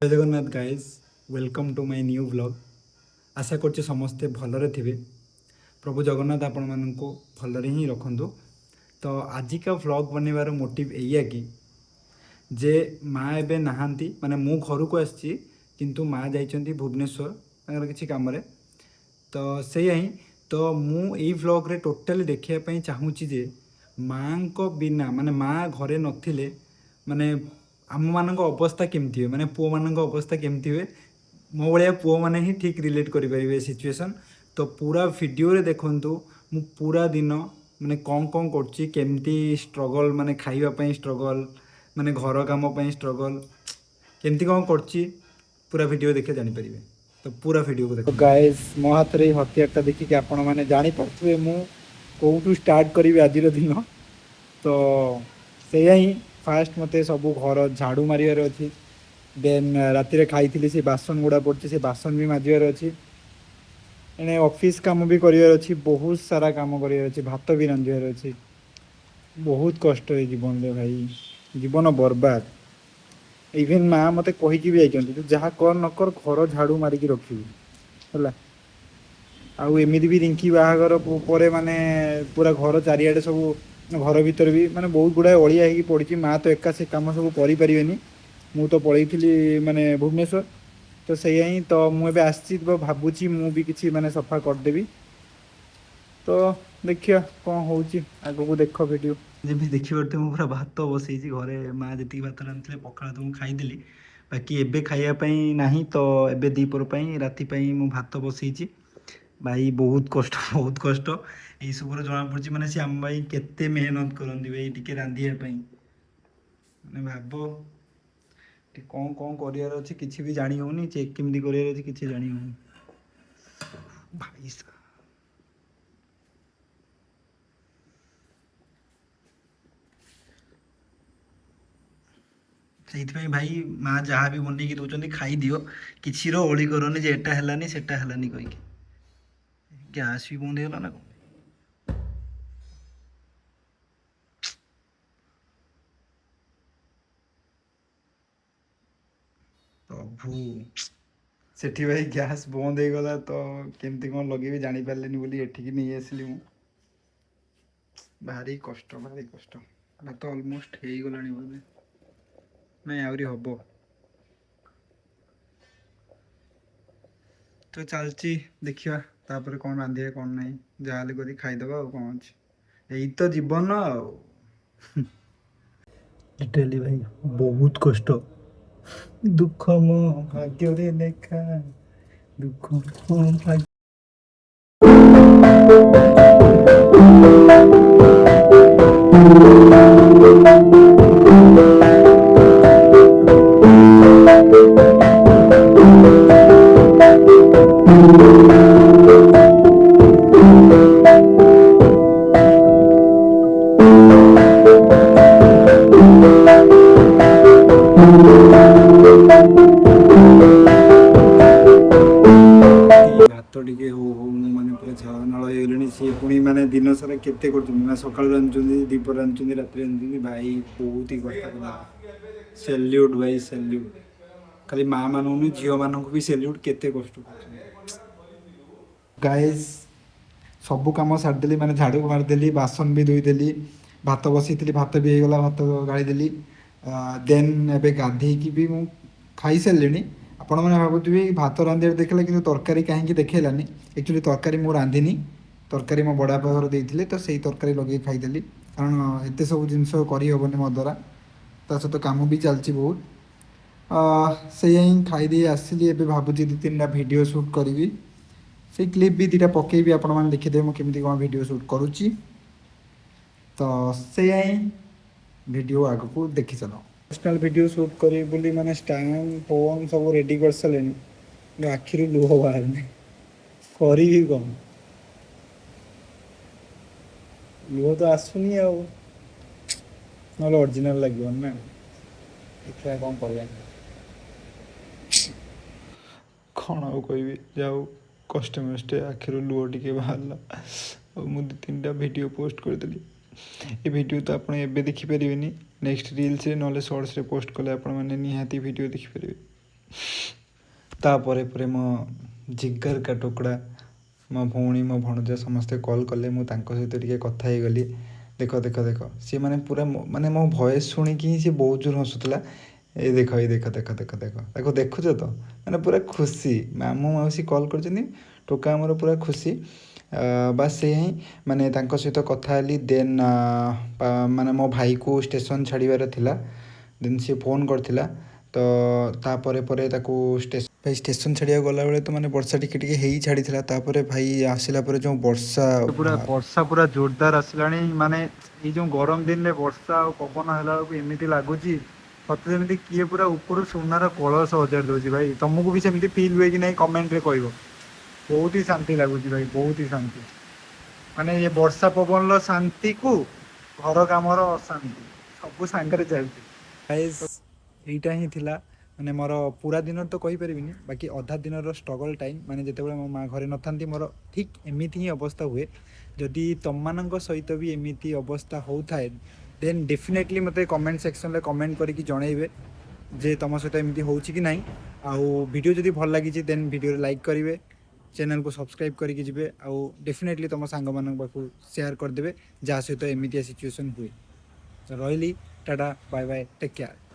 जय Jagannath guys welcome to my new vlog. आशा करछि समस्ते भलरे थिबे। प्रभु जगन्नाथ आपण माननको भलरे ही रखंतु। तो आजिका व्लॉग बनवार मोटिव एया कि जे माँ एबे नहांती माने मु घर को आसछि किंतु माँ जाइछंती भुवनेश्वर तांकर किछि काम रे। तो सेया ही तो मु एई व्लॉग रे टोटली देखिया पई चाहूछि जे माँ को बिना माने माँ घरे नथिले माने आम मान अवस्था केमती हुए माने पुओ मान अवस्था केमती हुए मो भाया पुओ मैंने ही ठीक रिलेट करेंगे सिचुएसन। तो पूरा वीडियो रे देखंतु मु पूरा दिन माने कौन कौन करमती स्ट्रगल माने खाइबा स्ट्रगल माने घर काम स्ट्रगल केमती कौन कर पूरा वीडियो देखे जानीपर। तो पूरा वीडियो को देखो गाइस मो हाथ रे हथियार देखिए आपण मैंने जानीपे मु कौटू स्टार्ट करी आज दिन। तो से ही फास्ट मत सब घर झाड़ू मारे अच्छी देन राति खाई से बासन गुड़ा पड़ी से बासन भी माजार अच्छी एने ऑफिस काम भी करार अच्छी बहुत सारा काम करार भात भी रांधार अच्छी बहुत कष्ट है जीवन रे भाई जीवन बर्बाद। इवेन माँ मत कहीकि भी तू जहाँ कर न कर घर झाड़ू मारिकी रखी है आमती भी रिंकी बाहागर पर माने पूरा घर चारिआडे सब घर भीतर भी माने बहुत गुड़ाए अलिया हो पड़ी माँ तो एका से कम सब करें मु तो पलैली माने भुवनेश्वर। तो सैया ही तो मुझे आसी भावुची मु भी किसी माने सफा करदेवी। तो देखिए कौन हो आग को देख वीडियो जमी देखिए मुझे पूरा भात बसई घरे माँ जी भात रांधे पखाड़ तो मुझे खाईदेली बाकी एबे खाइबापी ना। तो एबे दीपर राति मु भात बसई भाई बहुत कष्ट बहुत कष्ट यही सब जना पड़ी मैंने सी आम भाई केते मेहनत करती भाई टी रांधापी मैंने भाव कौन कौन करार अच्छे किसी भी जानी होनी चेक केमती करार अच्छे किसी जानी होनी भाई से भाई माँ जहाँ भी बनई दौरान खाई दियो किसी ओली करनी जे एटा है सेटा है कहीकि गैस भी बंद होगा ना कौन प्रभु सेठी भाई गैस बंद हो गला तो केमती कौन लगे जानी पारे बोली एठिकी नहीं आसली मु भारी कष्ट भात अलमोस्ट हो गला बोधे नहीं आहरी हम। तो चलती देखिया तापर कौन रांधे कौन नहीं जहाँ कर खाईदे आ कौन अच्छे यही तो जीवन लिटरली भाई बहुत कष्ट दुख मो भाग्य लेखा दुख मो भाग्य टे हो मैंने पूरा झाड़ नाल हो सी पुणी मैंने दिन सारा केते सका रांधुं दीप रांधुं रात रांधुं भाई बहुत ही कष्ट सैल्यूट भाई सैल्यूट खाली माँ मान झील मान भी सैल्यूट केते कष्ट गाइस सब कम सारिदेली मैंने झाड़ू मारिदेली बासन भी धोईदेली भात बसई भात भी होगला भात गाड़ीदेली देन एबे गाधेकी भी मु खाई सारे आपण मैंने भावुवे भात रांधे देखला कि तरकारी कहीं देखलानी एक्चुअली तरकारी मु रांधिनी तरकारी मो बड़ा घर देते तो सही तरकारी लगे खाईदेली कारण एत सब जिनस करहबनी मो द्वारा ता सहित कम भी चलती बहुत से ही खाईदे आसली एवं भावुची 2-3टा भिड सुट करी से क्लिप भी 2टा पकेबी आपण मैंने देखिदे मुझे केमती कौन भिड सुट करुच्ची। तो से ही भिड आग को देखी चल पर्सनाल वीडियो शूट करी बोली माने स्टैंड फोन सब रेडी कर सारे आखिर लुह बाहर करी भी कौन लुह तो आसुनी ना ओरिजिनल लगे ना देखा कौन कर कौन आ कह जाओ कष्टे मष्टे आखिर लुह टे बाहर मुझे 2-3टा भिड पोस्ट करदेली ये वीडियो तो आप देखिपारे नेक्स्ट रील्स ना शॉर्ट्स रे पोस्ट कले आपण मैंने निहाती वीडियो देखिपारे। ତାପରେ ପରେ ମୋ ଜିଗର କା ଟୁକୁଡ଼ା ମୋ ଭଉଣୀ ମୋ ଭଣଜା ସମସ୍ତେ କଲ୍ କଲେ, ମୁଁ ତାଙ୍କ ସହିତ ଟିକେ କଥା ହେଇଗଲି। ଦେଖ ଦେଖ ଦେଖ ସିଏ ମାନେ ପୁରା ମାନେ ମୋ ଭଏସ୍ ଶୁଣିକି ହିଁ ସିଏ ବହୁତ ଜୋର ହସୁଥିଲା। ଏଇ ଦେଖ ଏଇ ଦେଖ ଦେଖ ଦେଖ ଦେଖ ତାକୁ ଦେଖୁଛ ତ, ମାନେ ପୁରା ଖୁସି ମାମୁଁ ମାଉସୀ କଲ୍ କରିଛନ୍ତି, ଟୋକା ଆମର ପୁରା ଖୁସି। ବାସ୍ ସେ ହିଁ ମାନେ ତାଙ୍କ ସହିତ କଥା ହେଲି। ଦେନ୍ ମାନେ ମୋ ଭାଇକୁ ଷ୍ଟେସନ୍ ଛାଡ଼ିବାର ଥିଲା। ଦେନ୍ ସିଏ ଫୋନ୍ କରିଥିଲା, ତ ତାପରେ ପରେ ତାକୁ ଭାଇ ଷ୍ଟେସନ୍ ଛାଡ଼ିବାକୁ ଗଲାବେଳେ ତ ମାନେ ବର୍ଷା ଟିକେ ଟିକେ ହେଇ ଛାଡ଼ିଥିଲା। ତାପରେ ଭାଇ ଆସିଲା ପରେ ଯେଉଁ ବର୍ଷା ପୁରା ଜୋରଦାର ଆସିଲାଣି। ମାନେ ଏଇ ଯେଉଁ ଗରମ ଦିନରେ ବର୍ଷା ଆଉ ପବନ ହେଲା ବେଳକୁ ଏମିତି ଲାଗୁଛି ସତେ ଯେମିତି କିଏ ପୁରା ଉପରୁ ସୁନାର କଳସ ଅଜାଡ଼ି ଦେଉଛି। ଭାଇ ତମକୁ ବି ସେମିତି ଫିଲ୍ ହୁଏ କି ନାହିଁ କମେଣ୍ଟରେ କହିବ। ବହୁତ ହି ଶାନ୍ତି ଲାଗୁଛି ଭାଇ, ବହୁତ ହି ଶାନ୍ତି। ମାନେ ଏ ବର୍ଷା ପବନର ଶାନ୍ତିକୁ ଘର କାମର ଅଶାନ୍ତି ସବୁ ସାଙ୍ଗରେ ଚାଲିଛି। ଏଇଟା ହିଁ ଥିଲା ମାନେ ମୋର ପୁରା ଦିନ ତ କହିପାରିବିନି, ବାକି ଅଧା ଦିନର ଷ୍ଟ୍ରଗଲ୍ ଟାଇମ୍। ମାନେ ଯେତେବେଳେ ମୋ ମାଆ ଘରେ ନଥାନ୍ତି ମୋର ଠିକ୍ ଏମିତି ହିଁ ଅବସ୍ଥା ହୁଏ। ଯଦି ତମମାନଙ୍କ ସହିତ ବି ଏମିତି ଅବସ୍ଥା ହେଉଥାଏ ଦେନ୍ ଡେଫିନେଟଲି ମୋତେ କମେଣ୍ଟ ସେକ୍ସନରେ କମେଣ୍ଟ କରିକି ଜଣାଇବେ ଯେ ତମ ସହିତ ଏମିତି ହେଉଛି କି ନାହିଁ। ଆଉ ଭିଡ଼ିଓ ଯଦି ଭଲ ଲାଗିଛି ଦେନ୍ ଭିଡ଼ିଓରେ ଲାଇକ୍ କରିବେ, ଚ୍ୟାନେଲକୁ ସବସ୍କ୍ରାଇବ୍ କରିକି ଯିବେ, ଆଉ ଡେଫିନେଟଲି ତମ ସାଙ୍ଗମାନଙ୍କ ପାଖକୁ ସେୟାର କରିଦେବେ ଯାହା ସହିତ ଏମିତିଆ ସିଚୁଏସନ୍ ହୁଏ। ରହିଲି, tata bye bye, take care.